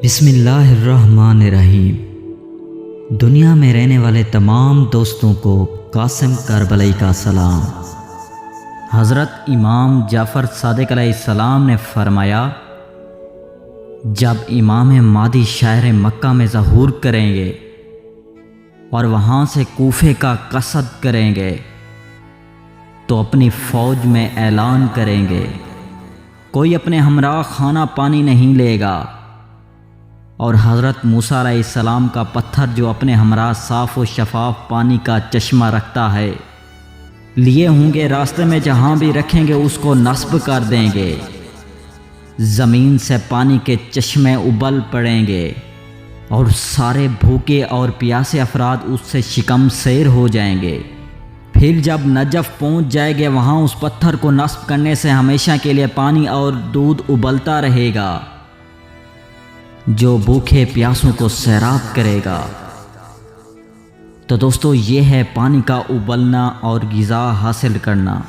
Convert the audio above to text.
بسم اللہ الرحمن الرحیم۔ دنیا میں رہنے والے تمام دوستوں کو قاسم کربلائی کا سلام۔ حضرت امام جعفر صادق علیہ السلام نے فرمایا، جب امام مہدی شہر مکہ میں ظہور کریں گے اور وہاں سے کوفے کا قصد کریں گے تو اپنی فوج میں اعلان کریں گے، کوئی اپنے ہمراہ کھانا پانی نہیں لے گا، اور حضرت موسیٰ علیہ السلام کا پتھر جو اپنے ہمراہ صاف و شفاف پانی کا چشمہ رکھتا ہے لیے ہوں گے، راستے میں جہاں بھی رکھیں گے اس کو نصب کر دیں گے، زمین سے پانی کے چشمے ابل پڑیں گے اور سارے بھوکے اور پیاسے افراد اس سے شکم سیر ہو جائیں گے۔ پھر جب نجف پہنچ جائے گے وہاں اس پتھر کو نصب کرنے سے ہمیشہ کے لیے پانی اور دودھ ابلتا رہے گا جو بھوکے پیاسوں کو سیراب کرے گا۔ تو دوستو، یہ ہے پانی کا ابلنا اور غذا حاصل کرنا۔